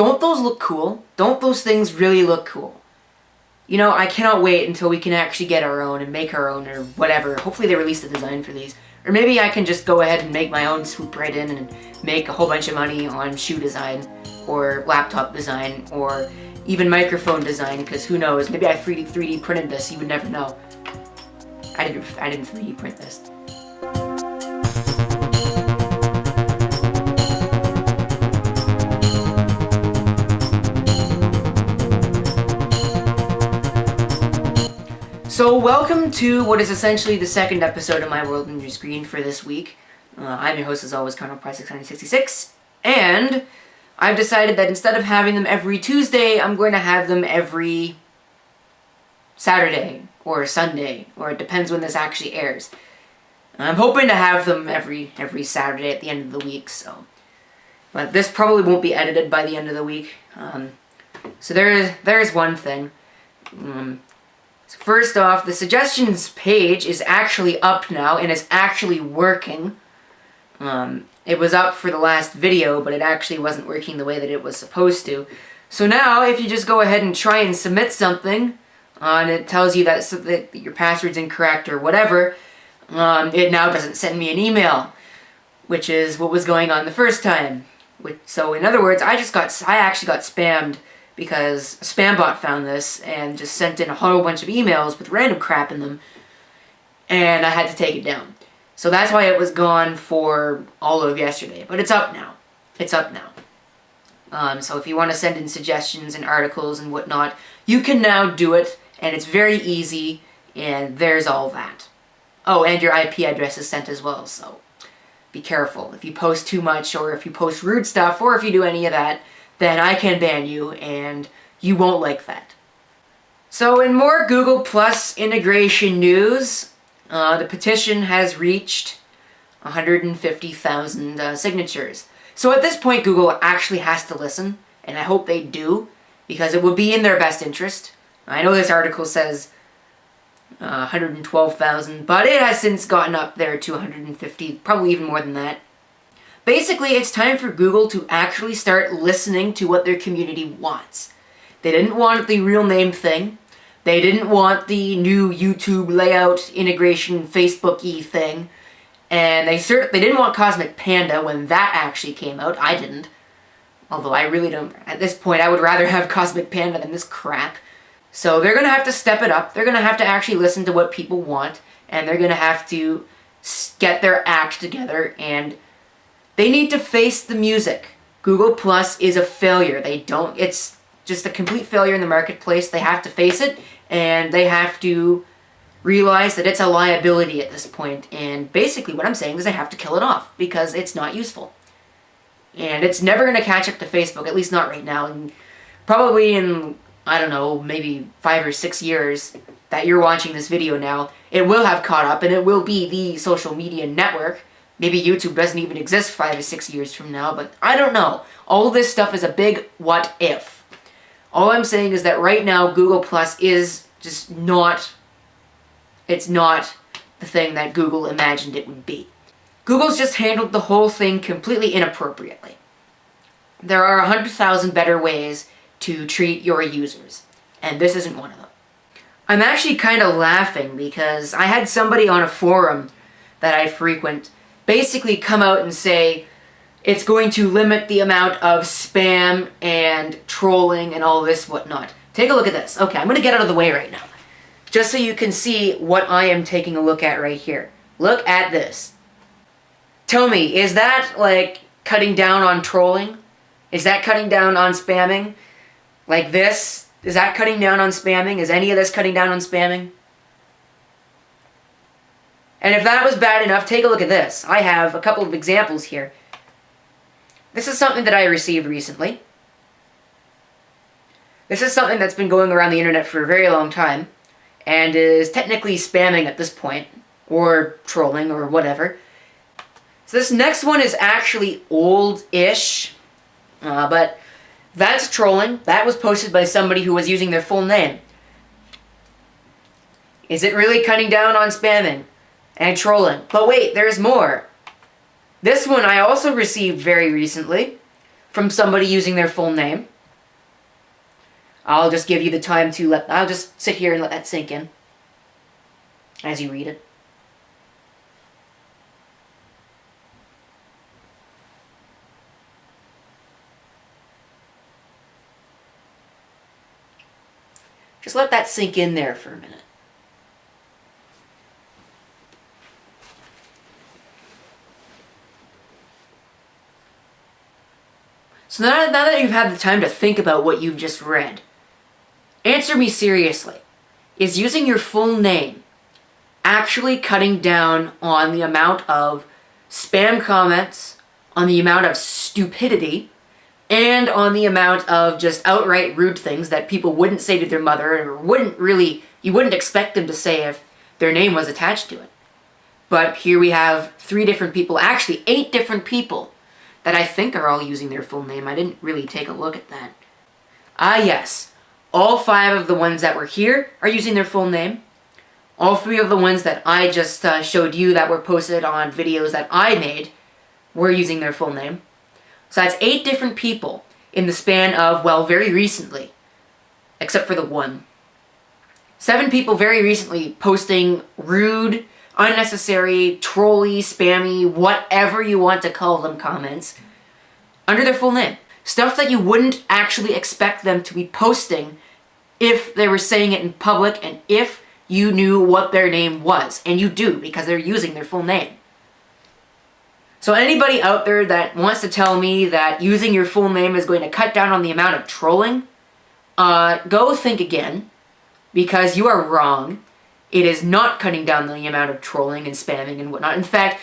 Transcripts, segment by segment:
don't those look cool? Don't those things really look cool? You know, I cannot wait until we can actually get our own and make our own or whatever. Hopefully they release the design for these. Or maybe I can just go ahead and make my own, swoop right in and make a whole bunch of money on shoe design or laptop design or even microphone design, because who knows, maybe I 3D printed this, you would never know. I didn't 3D print this. So welcome to what is essentially the second episode of My World on Your Screen for this week. I'm your host as always, ConnellPrice666, and I've decided that instead of having them every Tuesday, I'm going to have them every Saturday or Sunday, or it depends when this actually airs. I'm hoping to have them every Saturday at the end of the week, so. But this probably won't be edited by the end of the week. So there's one thing. So first off, the suggestions page is actually up now, and it's actually working. It was up for the last video, but it actually wasn't working the way that it was supposed to. So now, if you just go ahead and try and submit something, and it tells you that your password's incorrect or whatever, it now doesn't send me an email, which is what was going on the first time. So in other words, I actually got spammed because a spam bot found this and just sent in a whole bunch of emails with random crap in them, and I had to take it down. So that's why it was gone for all of yesterday, but it's up now. It's up now. So if you want to send in suggestions and articles and whatnot, you can now do it, and it's very easy, and there's all that. Oh, and your IP address is sent as well, so be careful. If you post too much, or if you post rude stuff, or if you do any of that, then I can ban you, and you won't like that. So in more Google Plus integration news, the petition has reached 150,000 signatures. So at this point, Google actually has to listen, and I hope they do, because it would be in their best interest. I know this article says 112,000, but it has since gotten up there to 150, probably even more than that. Basically, it's time for Google to actually start listening to what their community wants. They didn't want the real name thing. They didn't want the new YouTube layout integration Facebook-y thing. And they didn't want Cosmic Panda when that actually came out. I didn't. Although I really don't. At this point, I would rather have Cosmic Panda than this crap. So they're going to have to step it up. They're going to have to actually listen to what people want. And they're going to have to get their act together, and they need to face the music. Google Plus is a failure. It's just a complete failure in the marketplace. They have to face it, and they have to realize that it's a liability at this point. And basically what I'm saying is they have to kill it off, because it's not useful. And it's never going to catch up to Facebook, at least not right now. And probably in, I don't know, maybe 5 or 6 years that you're watching this video now, it will have caught up, and it will be the social media network. Maybe YouTube doesn't even exist 5 or 6 years from now, but I don't know. All this stuff is a big what if. All I'm saying is that right now, Google Plus is just not, it's not the thing that Google imagined it would be. Google's just handled the whole thing completely inappropriately. There are 100,000 better ways to treat your users, and this isn't one of them. I'm actually kind of laughing because I had somebody on a forum that I frequent basically come out and say it's going to limit the amount of spam and trolling and all this whatnot. Take a look at this. Okay, I'm going to get out of the way right now, just so you can see what I am taking a look at right here. Look at this. Tell me, is that like cutting down on trolling? Is that cutting down on spamming? Like this? Is that cutting down on spamming? Is any of this cutting down on spamming? And if that was bad enough, take a look at this. I have a couple of examples here. This is something that I received recently. This is something that's been going around the internet for a very long time, and is technically spamming at this point, or trolling, or whatever. So this next one is actually old-ish, but that's trolling. That was posted by somebody who was using their full name. Is it really cutting down on spamming and trolling? But wait, there's more. This one I also received very recently. from somebody using their full name. I'll just give you the time to I'll just sit here and let that sink in as you read it. Just let that sink in there for a minute. So now that you've had the time to think about what you've just read, answer me seriously. Is using your full name actually cutting down on the amount of spam comments, on the amount of stupidity, and on the amount of just outright rude things that people wouldn't say to their mother, or you wouldn't expect them to say if their name was attached to it? But here we have 3 different people, actually 8 different people, that I think are all using their full name. I didn't really take a look at that. Ah yes, all 5 of the ones that were here are using their full name. All 3 of the ones that I just showed you that were posted on videos that I made were using their full name. So that's 8 different people in the span of, well, very recently, except for the 1. 7 people very recently posting rude, unnecessary, trolly, spammy, whatever you want to call them comments under their full name. Stuff that you wouldn't actually expect them to be posting if they were saying it in public and if you knew what their name was. And you do, because they're using their full name. So anybody out there that wants to tell me that using your full name is going to cut down on the amount of trolling, go think again, because you are wrong. It is not cutting down the amount of trolling and spamming and whatnot. In fact,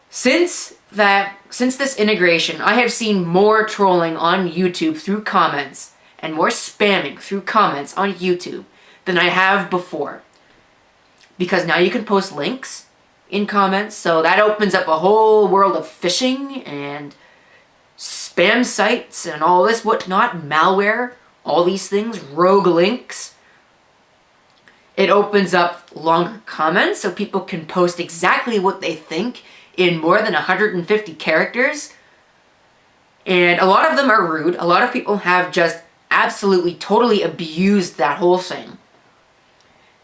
since this integration, I have seen more trolling on YouTube through comments and more spamming through comments on YouTube than I have before. Because now you can post links in comments, so that opens up a whole world of phishing and spam sites and all this whatnot, malware, all these things, rogue links. It opens up longer comments so people can post exactly what they think in more than 150 characters. And a lot of them are rude. A lot of people have just absolutely, totally abused that whole thing.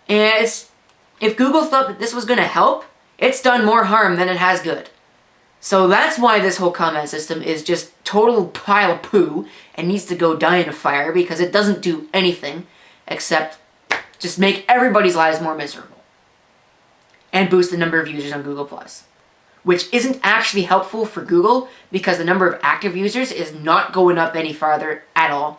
And if Google thought that this was going to help, it's done more harm than it has good. So that's why this whole comment system is just total pile of poo and needs to go die in a fire, because it doesn't do anything except just make everybody's lives more miserable. And boost the number of users on Google+. Which isn't actually helpful for Google, because the number of active users is not going up any farther at all.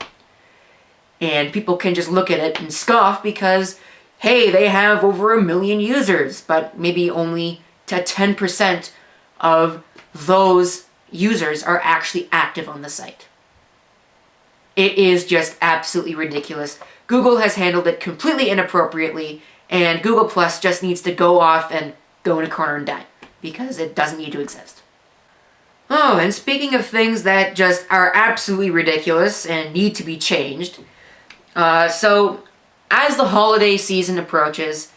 And people can just look at it and scoff because, hey, they have over 1 million users, but maybe only 10% of those users are actually active on the site. It is just absolutely ridiculous. Google has handled it completely inappropriately, and Google Plus just needs to go off and go in a corner and die, because it doesn't need to exist. Oh, and speaking of things that just are absolutely ridiculous and need to be changed, so as the holiday season approaches,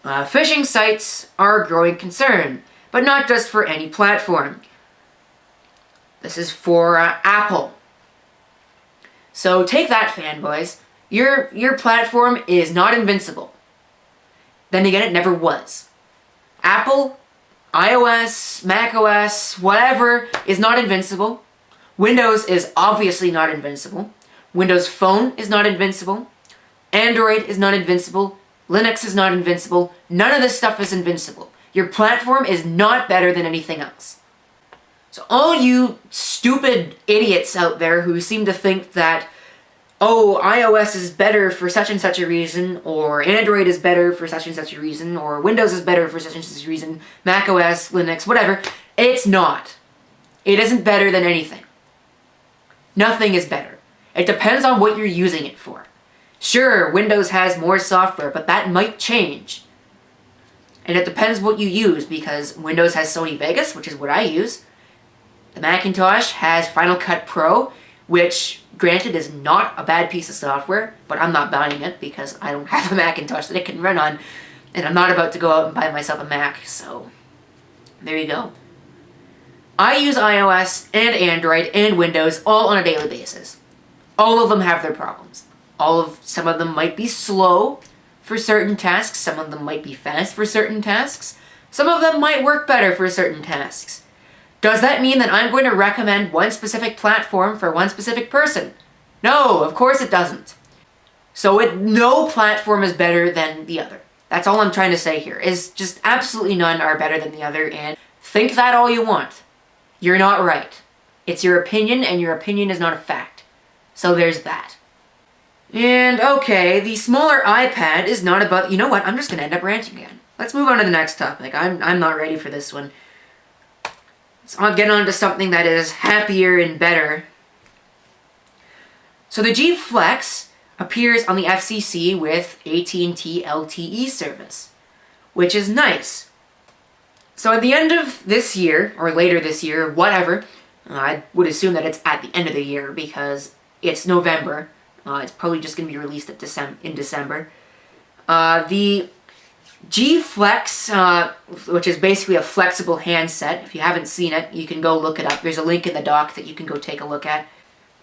phishing sites are a growing concern, but not just for any platform. This is for Apple. So take that, fanboys. Your platform is not invincible. Then again, it never was. Apple, iOS, macOS, whatever, is not invincible. Windows is obviously not invincible. Windows Phone is not invincible. Android is not invincible. Linux is not invincible. None of this stuff is invincible. Your platform is not better than anything else. So all you stupid idiots out there who seem to think that, oh, iOS is better for such and such a reason, or Android is better for such and such a reason, or Windows is better for such and such a reason, macOS, Linux, whatever, it's not. It isn't better than anything. Nothing is better. It depends on what you're using it for. Sure, Windows has more software, but that might change. And it depends what you use, because Windows has Sony Vegas, which is what I use. The Macintosh has Final Cut Pro, which, granted, is not a bad piece of software, but I'm not buying it because I don't have a Macintosh that it can run on, and I'm not about to go out and buy myself a Mac, so there you go. I use iOS and Android and Windows all on a daily basis. All of them have their problems. Some of them might be slow for certain tasks, some of them might be fast for certain tasks, some of them might work better for certain tasks. Does that mean that I'm going to recommend one specific platform for one specific person? No, of course it doesn't. So no platform is better than the other. That's all I'm trying to say here, is just absolutely none are better than the other, and think that all you want. You're not right. It's your opinion, and your opinion is not a fact. So there's that. And okay, the smaller iPad is not about... You know what? I'm just going to end up ranting again. Let's move on to the next topic. I'm not ready for this one. So I'll get on to something that is happier and better. So the G Flex appears on the FCC with AT&T LTE service, which is nice. So at the end of this year, or later this year, whatever, I would assume that it's at the end of the year because it's November. It's probably just going to be released in December. The G Flex, which is basically a flexible handset. If you haven't seen it, you can go look it up. There's a link in the doc that you can go take a look at.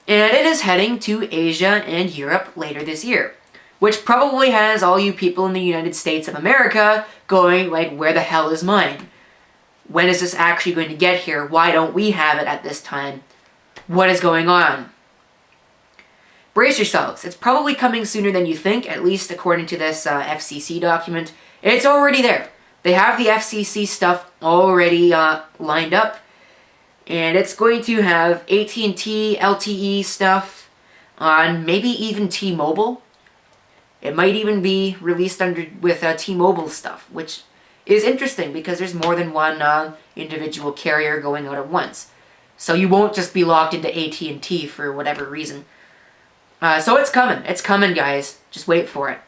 And it is heading to Asia and Europe later this year, which probably has all you people in the United States of America going, like, where the hell is mine? When is this actually going to get here? Why don't we have it at this time? What is going on? Brace yourselves. It's probably coming sooner than you think, at least according to this FCC document. It's already there. They have the FCC stuff already lined up. And it's going to have AT&T LTE stuff on maybe even T-Mobile. It might even be released with T-Mobile stuff, which is interesting because there's more than one individual carrier going out at once. So you won't just be locked into AT&T for whatever reason. So it's coming. It's coming, guys. Just wait for it.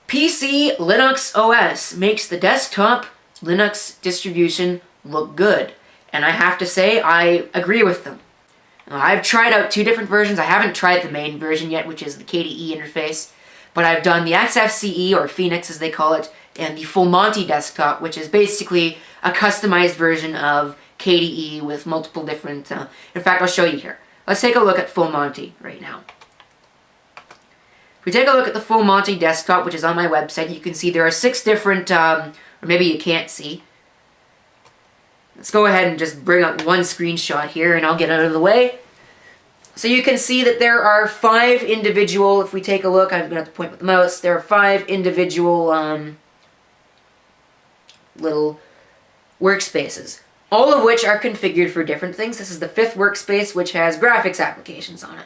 PCLinuxOS makes the desktop Linux distribution look good. And I have to say, I agree with them. I've tried out two different versions. I haven't tried the main version yet, which is the KDE interface. But I've done the XFCE, or Phoenix as they call it, and the Full Monty desktop, which is basically a customized version of KDE with multiple different... in fact, I'll show you here. Let's take a look at Full Monty right now. If we take a look at the Full Monty desktop, which is on my website, you can see there are 6 different... or maybe you can't see. Let's go ahead and just bring up one screenshot here and I'll get out of the way. So you can see that there are 5 individual, if we take a look, I'm going to have to point with the mouse, there are 5 individual little workspaces, all of which are configured for different things. This is the 5th workspace, which has graphics applications on it.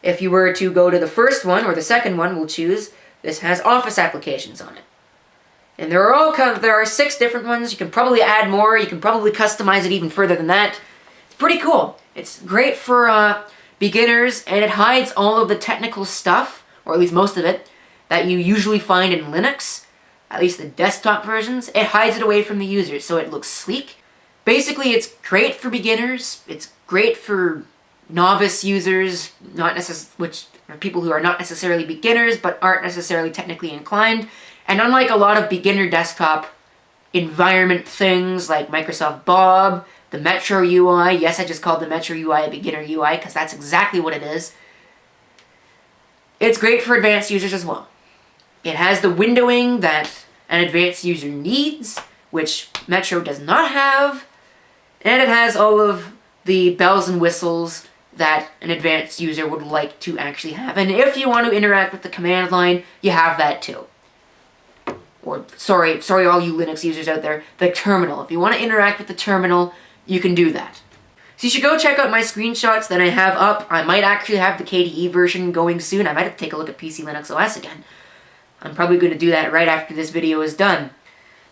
If you were to go to the first one, or the second one, we'll choose, this has Office applications on it. And there are 6 different ones. You can probably add more. You can probably customize it even further than that. It's pretty cool. It's great for beginners, and it hides all of the technical stuff, or at least most of it, that you usually find in Linux, at least the desktop versions. It hides it away from the users, so it looks sleek. Basically, it's great for beginners. It's great for novice users, which are people who are not necessarily beginners, but aren't necessarily technically inclined. And unlike a lot of beginner desktop environment things like Microsoft Bob, the Metro UI, yes, I just called the Metro UI a beginner UI because that's exactly what it is. It's great for advanced users as well. It has the windowing that an advanced user needs, which Metro does not have, and it has all of the bells and whistles that an advanced user would like to actually have. And if you want to interact with the command line, you have that too. Or, sorry all you Linux users out there, the terminal. If you want to interact with the terminal, you can do that. So you should go check out my screenshots that I have up. I might actually have the KDE version going soon. I might have to take a look at PCLinuxOS again. I'm probably going to do that right after this video is done.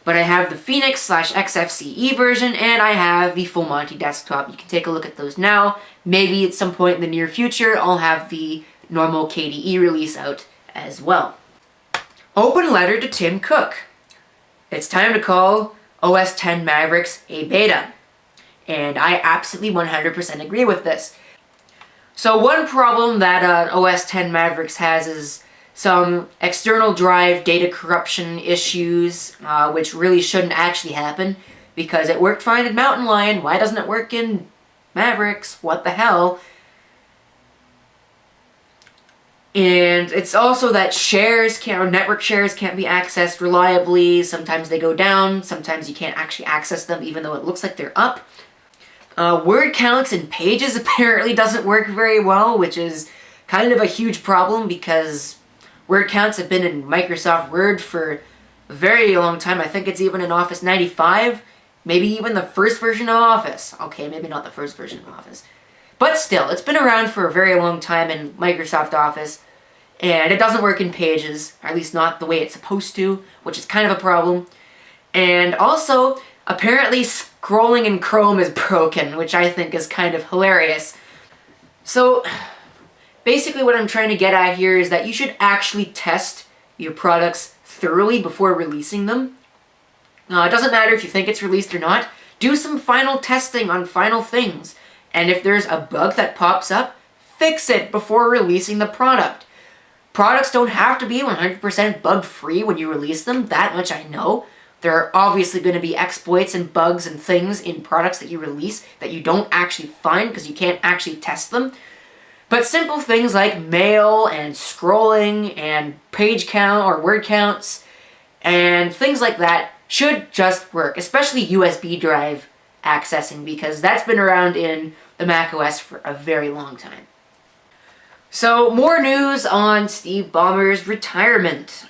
But I have the Phoenix/XFCE version, and I have the Full Monty desktop. You can take a look at those now. Maybe at some point in the near future, I'll have the normal KDE release out as well. Open letter to Tim Cook. It's time to call OS X Mavericks a beta. And I absolutely 100% agree with this. So one problem that OS X Mavericks has is some external drive data corruption issues, which really shouldn't actually happen. because it worked fine in Mountain Lion. Why doesn't it work in Mavericks? What the hell? And it's also that network shares can't be accessed reliably. Sometimes they go down. Sometimes you can't actually access them even though it looks like they're up. Word counts in pages apparently doesn't work very well, which is kind of a huge problem because word counts have been in Microsoft Word for a very long time. I think it's even in Office 95, maybe even the first version of Office. Okay, maybe not the first version of Office. But still, it's been around for a very long time in Microsoft Office, and it doesn't work in pages, or at least not the way it's supposed to, which is kind of a problem. And also, apparently scrolling in Chrome is broken, which I think is kind of hilarious. So, basically what I'm trying to get at here is that you should actually test your products thoroughly before releasing them. It doesn't matter if you think it's released or not. Do some final testing on final things. And if there's a bug that pops up, fix it before releasing the product. Products don't have to be 100% bug-free when you release them, that much I know. There are obviously going to be exploits and bugs and things in products that you release that you don't actually find because you can't actually test them. But simple things like mail and scrolling and page count or word counts and things like that should just work, especially USB drive accessing, because that's been around in the macOS for a very long time. So, more news on Steve Ballmer's retirement.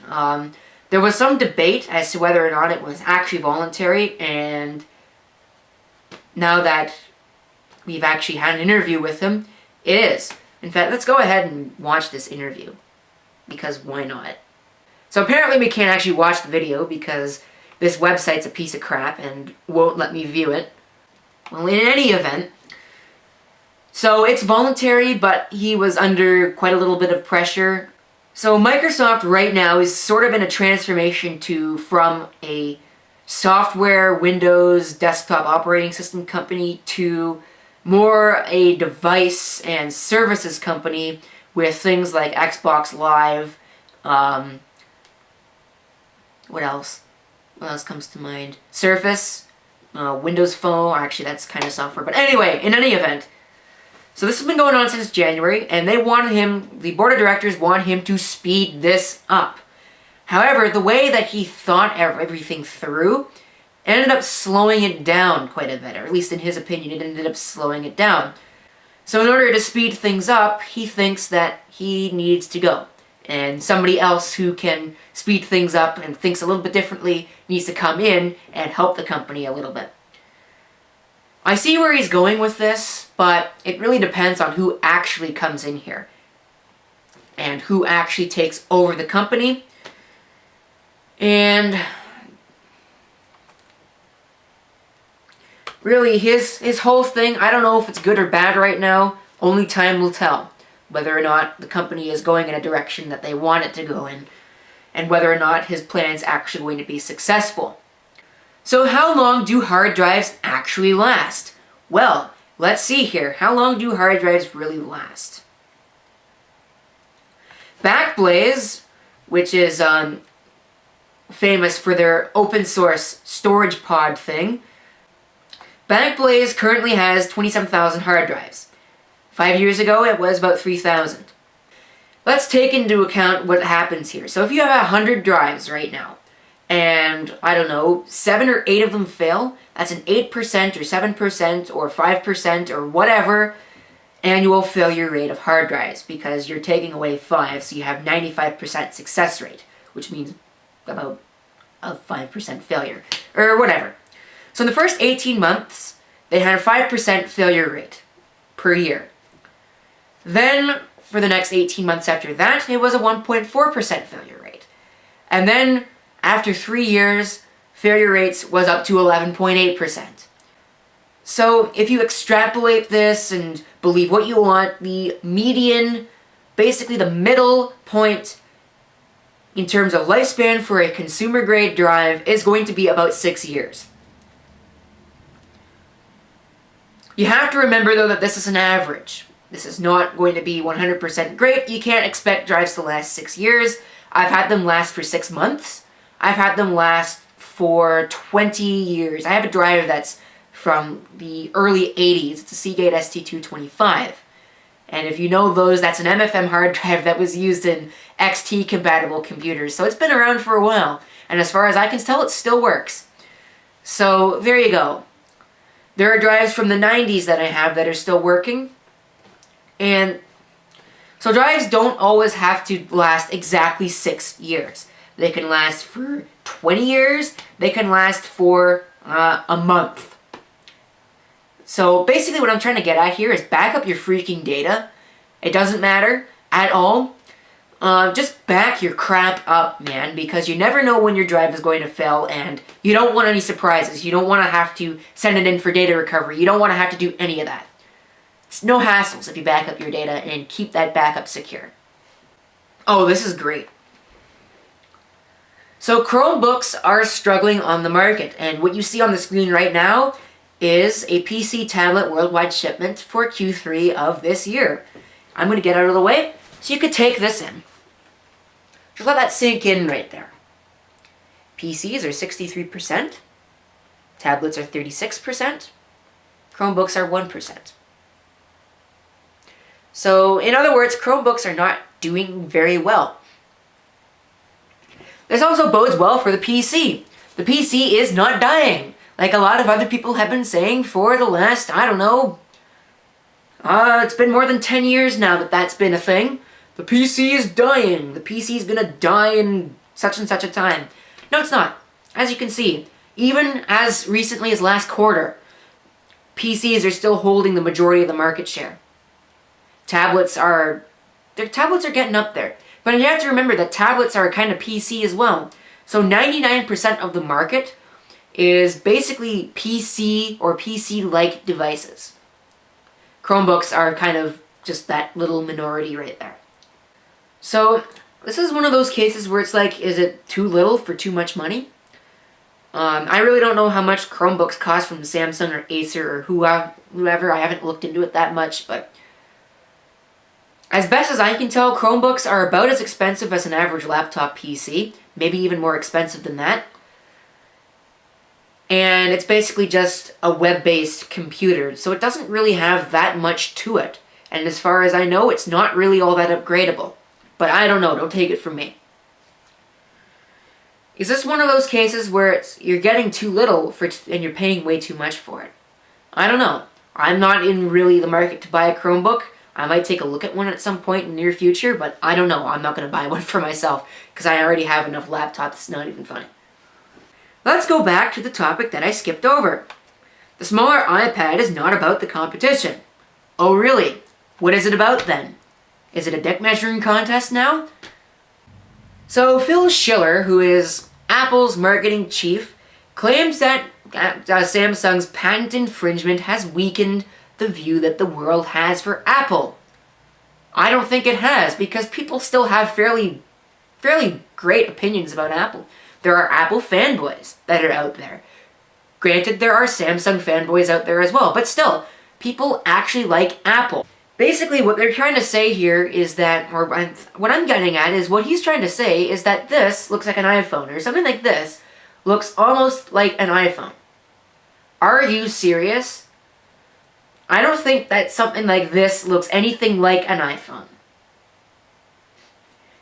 There was some debate as to whether or not it was actually voluntary, and now that we've actually had an interview with him, it is. In fact, let's go ahead and watch this interview, because why not? So apparently we can't actually watch the video because this website's a piece of crap and won't let me view it. Well, in any event, so it's voluntary, but he was under quite a little bit of pressure. So Microsoft right now is sort of in a transformation from a software, Windows, desktop operating system company to more a device and services company with things like Xbox Live. What else? What else comes to mind? Surface, Windows Phone. Actually, that's kind of software. But anyway, in any event, so this has been going on since January, and the board of directors want him to speed this up. However, the way that he thought everything through ended up slowing it down quite a bit, or at least in his opinion, it ended up slowing it down. So in order to speed things up, he thinks that he needs to go. And somebody else who can speed things up and thinks a little bit differently needs to come in and help the company a little bit. I see where he's going with this, but it really depends on who actually comes in here and who actually takes over the company. And really, his whole thing, I don't know if it's good or bad right now. Only time will tell whether or not the company is going in a direction that they want it to go in, and whether or not his plan is actually going to be successful. So how long do hard drives actually last? Well, let's see here. How long do hard drives really last? Backblaze, which is famous for their open source storage pod thing, Backblaze currently has 27,000 hard drives. 5 years ago, it was about 3,000. Let's take into account what happens here. So if you have 100 drives right now, and, I don't know, 7 or 8 of them fail, that's an 8% or 7% or 5% or whatever annual failure rate of hard drives, because you're taking away 5, so you have 95% success rate, which means about a 5% failure, or whatever. So in the first 18 months, they had a 5% failure rate per year. Then, for the next 18 months after that, it was a 1.4% failure rate. And then, after 3 years, failure rates was up to 11.8%. So, if you extrapolate this and believe what you want, the median, basically the middle point in terms of lifespan for a consumer-grade drive is going to be about 6 years. You have to remember, though, that this is an average. This is not going to be 100% great. You can't expect drives to last 6 years. I've had them last for 6 months. I've had them last for 20 years. I have a drive that's from the early 80s. It's a Seagate ST225. And if you know those, that's an MFM hard drive that was used in XT compatible computers. So it's been around for a while. And as far as I can tell, it still works. So there you go. There are drives from the 90s that I have that are still working. And so drives don't always have to last exactly 6 years. They can last for 20 years. They can last for a month. So basically what I'm trying to get at here is back up your freaking data. It doesn't matter at all. Just back your crap up, man, because you never know when your drive is going to fail, and you don't want any surprises. You don't want to have to send it in for data recovery. You don't want to have to do any of that. It's no hassles if you back up your data and keep that backup secure. Oh, this is great. So Chromebooks are struggling on the market, and what you see on the screen right now is a PC tablet worldwide shipment for Q3 of this year. I'm going to get out of the way so you could take this in. Just let that sink in right there. PCs are 63%, tablets are 36%, Chromebooks are 1%. So, in other words, Chromebooks are not doing very well. This also bodes well for the PC. The PC is not dying, like a lot of other people have been saying for the last, I don't know, it's been more than 10 years now that that's been a thing. The PC is dying. The PC is gonna die in such and such a time. No, it's not. As you can see, even as recently as last quarter, PCs are still holding the majority of the market share. Tablets are getting up there. But you have to remember that tablets are a kind of PC as well. So 99% of the market is basically PC or PC-like devices. Chromebooks are kind of just that little minority right there. So this is one of those cases where it's like, is it too little for too much money? I really don't know how much Chromebooks cost from Samsung or Acer or whoever. I haven't looked into it that much, but as best as I can tell, Chromebooks are about as expensive as an average laptop PC, maybe even more expensive than that. And it's basically just a web-based computer, so it doesn't really have that much to it. And as far as I know, it's not really all that upgradable. But I don't know, don't take it from me. Is this one of those cases where you're getting too little and you're paying way too much for it? I don't know. I'm not in really the market to buy a Chromebook. I might take a look at one at some point in the near future, but I don't know. I'm not going to buy one for myself because I already have enough laptops. It's not even funny. Let's go back to the topic that I skipped over. The smaller iPad is not about the competition. Oh really? What is it about then? Is it a dick measuring contest now? So Phil Schiller, who is Apple's marketing chief, claims that Samsung's patent infringement has weakened the view that the world has for Apple. I don't think it has, because people still have fairly great opinions about Apple. There are Apple fanboys that are out there. Granted, there are Samsung fanboys out there as well, but still, people actually like Apple. Basically, what they're trying to say here is that, or what I'm getting at is, what he's trying to say is that this looks like an iPhone, or something like this looks almost like an iPhone. Are you serious? I don't think that something like this looks anything like an iPhone.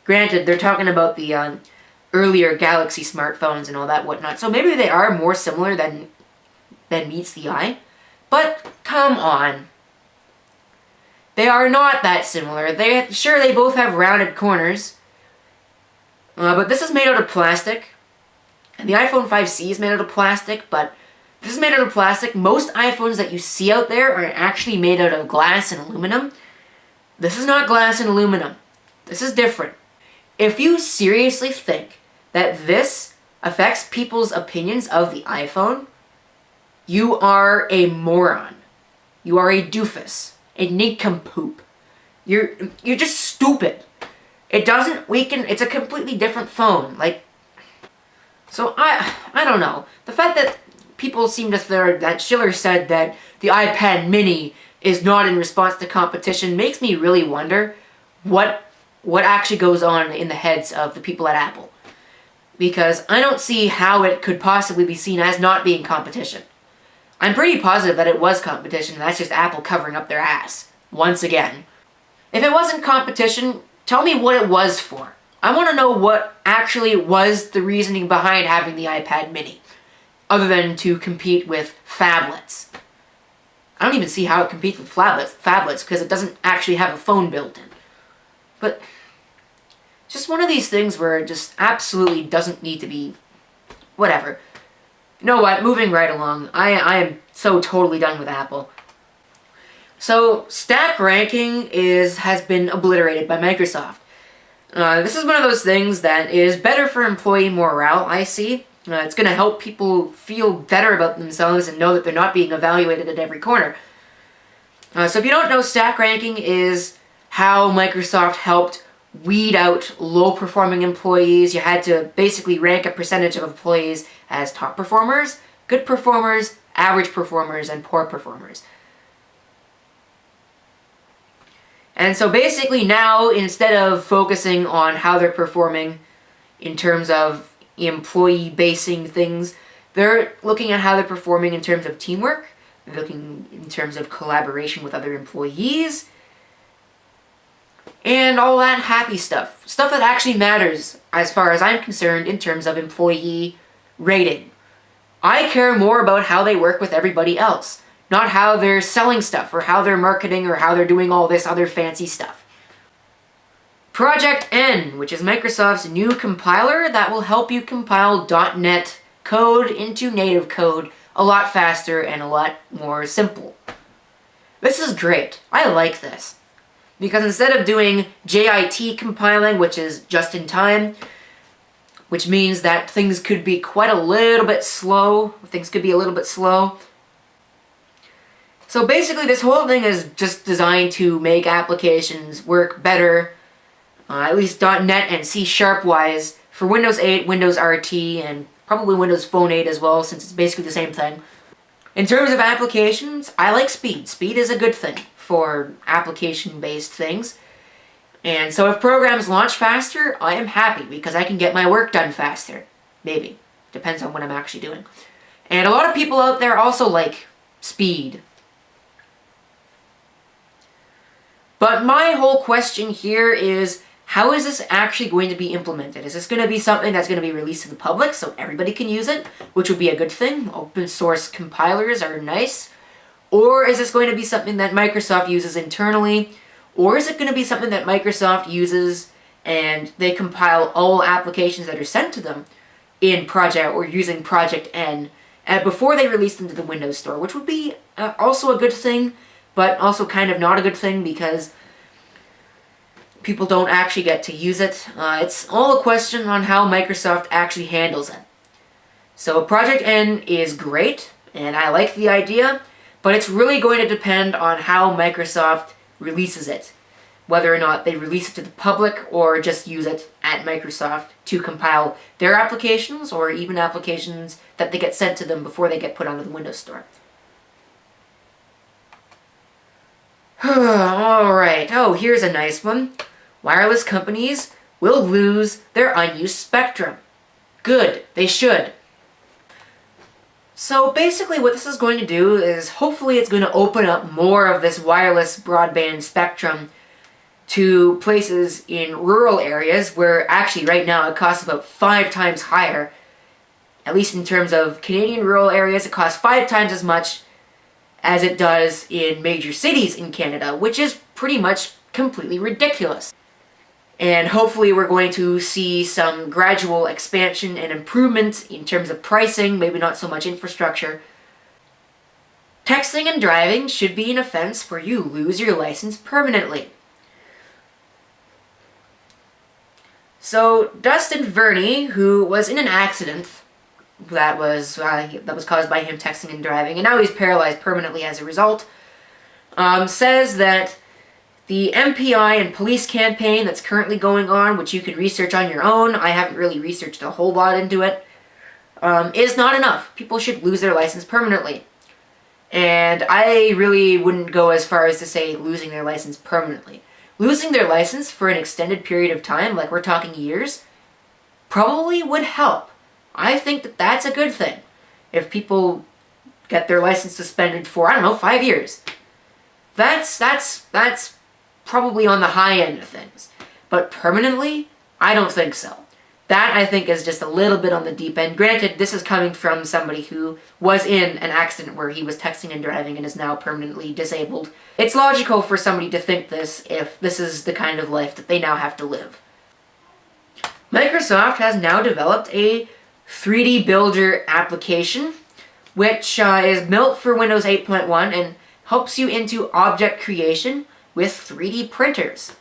Granted, they're talking about the earlier Galaxy smartphones and all that whatnot, so maybe they are more similar than meets the eye. But come on. They are not that similar. Sure, they both have rounded corners, but this is made out of plastic, and the iPhone 5C is made out of plastic, but this is made out of plastic. Most iPhones that you see out there are actually made out of glass and aluminum. This is not glass and aluminum. This is different. If you seriously think that this affects people's opinions of the iPhone, you are a moron. You are a doofus. A nincompoop. You're just stupid. It doesn't weaken. It's a completely different phone. So I don't know. The fact that people seem to that Schiller said that the iPad Mini is not in response to competition makes me really wonder what actually goes on in the heads of the people at Apple. because I don't see how it could possibly be seen as not being competition. I'm pretty positive that it was competition, and that's just Apple covering up their ass. Once again. If it wasn't competition, tell me what it was for. I want to know what actually was the reasoning behind having the iPad mini, other than to compete with phablets. I don't even see how it competes with phablets, because it doesn't actually have a phone built in. But just one of these things where it just absolutely doesn't need to be. Whatever. You know what? Moving right along. I am so totally done with Apple. So, stack ranking has been obliterated by Microsoft. This is one of those things that is better for employee morale, I see. It's going to help people feel better about themselves and know that they're not being evaluated at every corner. So if you don't know, stack ranking is how Microsoft helped weed out low-performing employees. You had to basically rank a percentage of employees as top performers, good performers, average performers, and poor performers. And so basically now, instead of focusing on how they're performing in terms of employee-basing things, they're looking at how they're performing in terms of teamwork, they're looking in terms of collaboration with other employees, and all that happy stuff. Stuff that actually matters, as far as I'm concerned, in terms of employee rating. I care more about how they work with everybody else, not how they're selling stuff, or how they're marketing, or how they're doing all this other fancy stuff. Project N, which is Microsoft's new compiler that will help you compile .NET code into native code a lot faster and a lot more simple. This is great. I like this. Because instead of doing JIT compiling, which is just in time, which means that things could be quite a little bit slow, So basically this whole thing is just designed to make applications work better, at least .NET and C# wise, for Windows 8, Windows RT, and probably Windows Phone 8 as well, since it's basically the same thing. In terms of applications, I like speed. Speed is a good thing for application-based things. And so if programs launch faster, I am happy because I can get my work done faster. Maybe. Depends on what I'm actually doing. And a lot of people out there also like speed. But my whole question here is, how is this actually going to be implemented? Is this going to be something that's going to be released to the public so everybody can use it, which would be a good thing? Open source compilers are nice. Or is this going to be something that Microsoft uses internally? Or is it going to be something that Microsoft uses and they compile all applications that are sent to them in Project or using Project N before they release them to the Windows Store, which would be also a good thing, but also kind of not a good thing because people don't actually get to use it. It's all a question on how Microsoft actually handles it. So Project N is great, and I like the idea, but it's really going to depend on how Microsoft releases it. Whether or not they release it to the public or just use it at Microsoft to compile their applications or even applications that they get sent to them before they get put onto the Windows Store. Alright, here's a nice one. Wireless companies will lose their unused spectrum. Good, they should. So basically what this is going to do is hopefully it's going to open up more of this wireless broadband spectrum to places in rural areas where actually right now it costs about 5 times higher. At least in terms of Canadian rural areas, it costs 5 times as much as it does in major cities in Canada, which is pretty much completely ridiculous. And hopefully we're going to see some gradual expansion and improvement in terms of pricing, maybe not so much infrastructure. Texting and driving should be an offense where you lose your license permanently. So Dustin Verney, who was in an accident that was caused by him texting and driving, and now he's paralyzed permanently as a result, says that the MPI and police campaign that's currently going on, which you can research on your own, I haven't really researched a whole lot into it, is not enough. People should lose their license permanently. And I really wouldn't go as far as to say losing their license permanently. Losing their license for an extended period of time, like we're talking years, probably would help. I think that that's a good thing. If people get their license suspended for, I don't know, 5 years. That's probably on the high end of things. But permanently, I don't think so. That, I think, is just a little bit on the deep end. Granted, this is coming from somebody who was in an accident where he was texting and driving and is now permanently disabled. It's logical for somebody to think this if this is the kind of life that they now have to live. Microsoft has now developed a 3D Builder application, which is built for Windows 8.1 and helps you into object creation with 3D printers,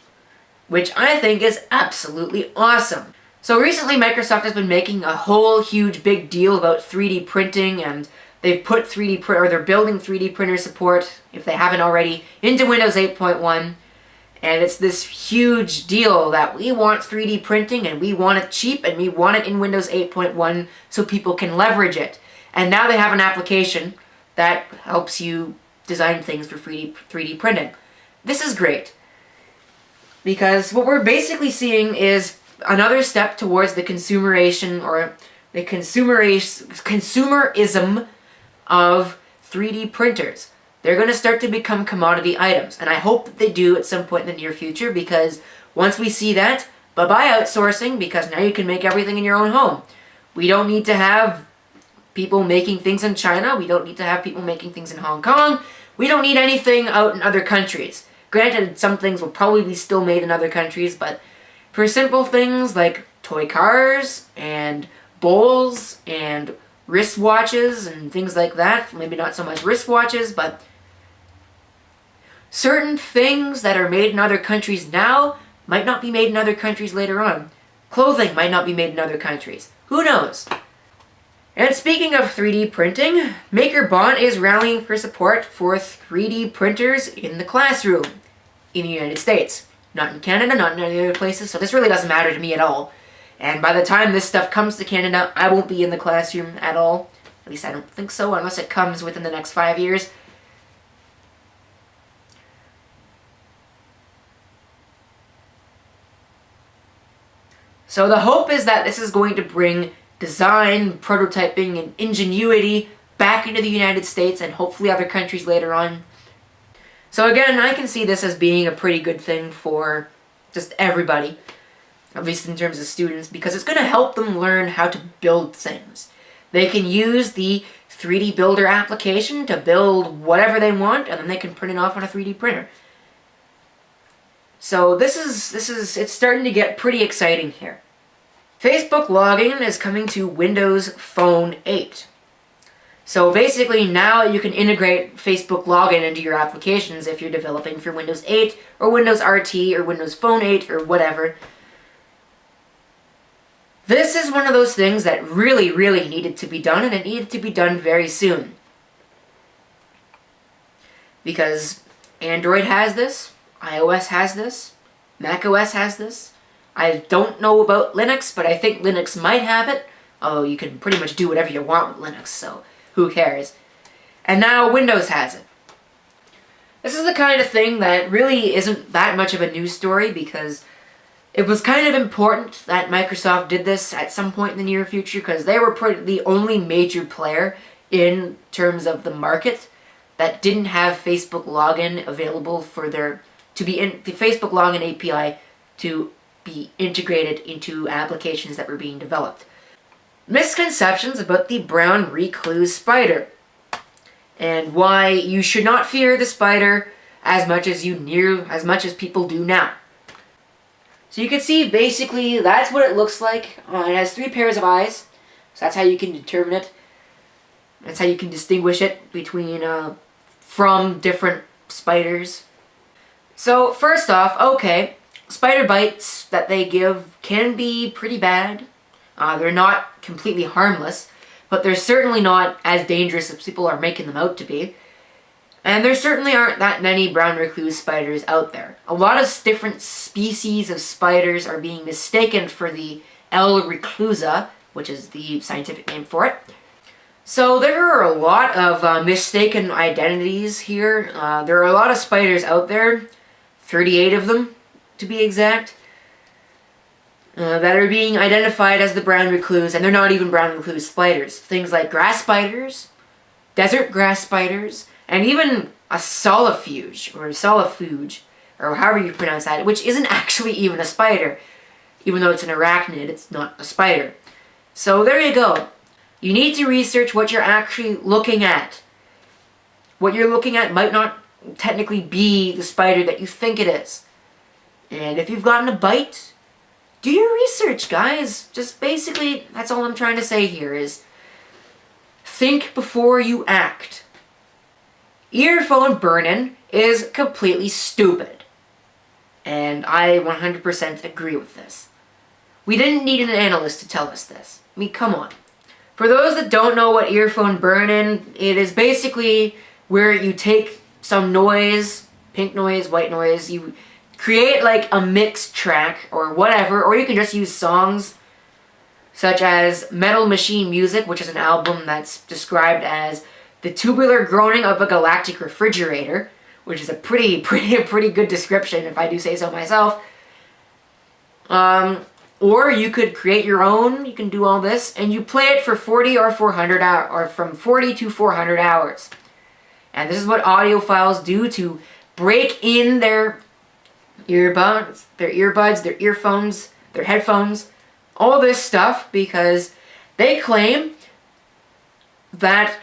which I think is absolutely awesome. So recently Microsoft has been making a whole huge big deal about 3D printing, and they've put they're building 3D printer support, if they haven't already, into Windows 8.1. And it's this huge deal that we want 3D printing and we want it cheap and we want it in Windows 8.1 so people can leverage it. And now they have an application that helps you design things for 3D printing. This is great. Because what we're basically seeing is another step towards the consumeration or the consumerism of 3D printers. They're going to start to become commodity items, and I hope that they do at some point in the near future, because once we see that, bye-bye outsourcing, because now you can make everything in your own home. We don't need to have people making things in China. We don't need to have people making things in Hong Kong. We don't need anything out in other countries. Granted, some things will probably be still made in other countries, but for simple things like toy cars and bowls and wristwatches and things like that, maybe not so much wristwatches, but certain things that are made in other countries now might not be made in other countries later on. Clothing might not be made in other countries. Who knows? And speaking of 3D printing, MakerBot is rallying for support for 3D printers in the classroom in the United States. Not in Canada, not in any other places, so this really doesn't matter to me at all. And by the time this stuff comes to Canada, I won't be in the classroom at all. At least I don't think so, unless it comes within the next 5 years. So the hope is that this is going to bring design, prototyping, and ingenuity back into the United States and hopefully other countries later on. So again, I can see this as being a pretty good thing for just everybody, at least in terms of students, because it's going to help them learn how to build things. They can use the 3D Builder application to build whatever they want, and then they can print it off on a 3D printer. So it's starting to get pretty exciting here. Facebook login is coming to Windows Phone 8. So basically now you can integrate Facebook login into your applications if you're developing for Windows 8 or Windows RT or Windows Phone 8 or whatever. This is one of those things that really, really needed to be done, and it needed to be done very soon. Because Android has this, iOS has this, macOS has this. I don't know about Linux, but I think Linux might have it. Although you can pretty much do whatever you want with Linux, so who cares? And now Windows has it. This is the kind of thing that really isn't that much of a news story, because it was kind of important that Microsoft did this at some point in the near future, because they were the only major player in terms of the market that didn't have Facebook login available for the Facebook login API to be integrated into applications that were being developed. Misconceptions about the Brown Recluse spider, and why you should not fear the spider as much as people do now. So you can see basically that's what it looks like. It has 3 pairs of eyes, so that's how you can determine it. That's how you can distinguish it from different spiders. So first off, okay, spider bites that they give can be pretty bad. They're not completely harmless, but they're certainly not as dangerous as people are making them out to be. And there certainly aren't that many brown recluse spiders out there. A lot of different species of spiders are being mistaken for the L. reclusa, which is the scientific name for it. So there are a lot of mistaken identities here. There are a lot of spiders out there, 38 of them to be exact. that are being identified as the brown recluse, and they're not even brown recluse spiders. Things like grass spiders, desert grass spiders, and even a solifuge, or however you pronounce that, which isn't actually even a spider. Even though it's an arachnid, it's not a spider. So there you go. You need to research what you're actually looking at. What you're looking at might not technically be the spider that you think it is. And if you've gotten a bite, do your research, guys. Just basically, that's all I'm trying to say here is think before you act. Earphone burn-in is completely stupid. And I 100% agree with this. We didn't need an analyst to tell us this. I mean, come on. For those that don't know what earphone burn-in, it is basically where you take some noise, pink noise, white noise, you create like a mixed track or whatever, or you can just use songs such as Metal Machine Music, which is an album that's described as the tubular groaning of a galactic refrigerator, which is a pretty good description if I do say so myself. Or you could create your own, you can do all this, and you play it for 40 or 400 hours, or from 40 to 400 hours. And this is what audiophiles do to break in their earbuds, their earphones, their headphones, all this stuff, because they claim that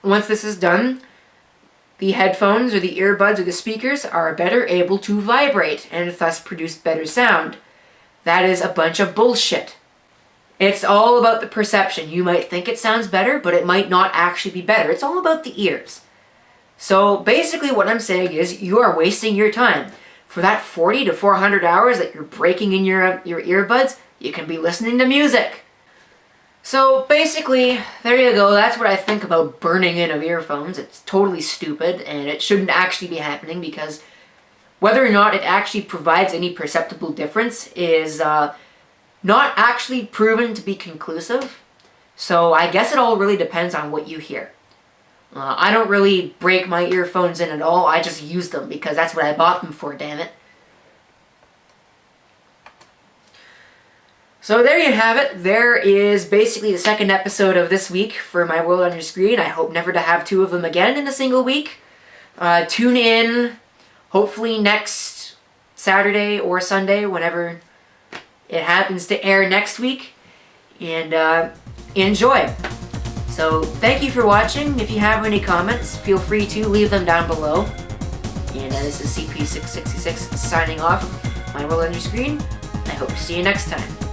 once this is done, the headphones or the earbuds or the speakers are better able to vibrate and thus produce better sound. That is a bunch of bullshit. It's all about the perception. You might think it sounds better, but it might not actually be better. It's all about the ears. So basically what I'm saying is you are wasting your time. For that 40 to 400 hours that you're breaking in your earbuds, you can be listening to music. So basically, there you go. That's what I think about burning in of earphones. It's totally stupid, and it shouldn't actually be happening because whether or not it actually provides any perceptible difference is not actually proven to be conclusive. So I guess it all really depends on what you hear. I don't really break my earphones in at all. I just use them because that's what I bought them for, damn it. So there you have it. There is basically the second episode of this week for My World on Your Screen. I hope never to have two of them again in a single week. Tune in, hopefully next Saturday or Sunday, whenever it happens to air next week, and enjoy. So thank you for watching. If you have any comments, feel free to leave them down below. And this is CP666 signing off. My World on Your Screen. I hope to see you next time.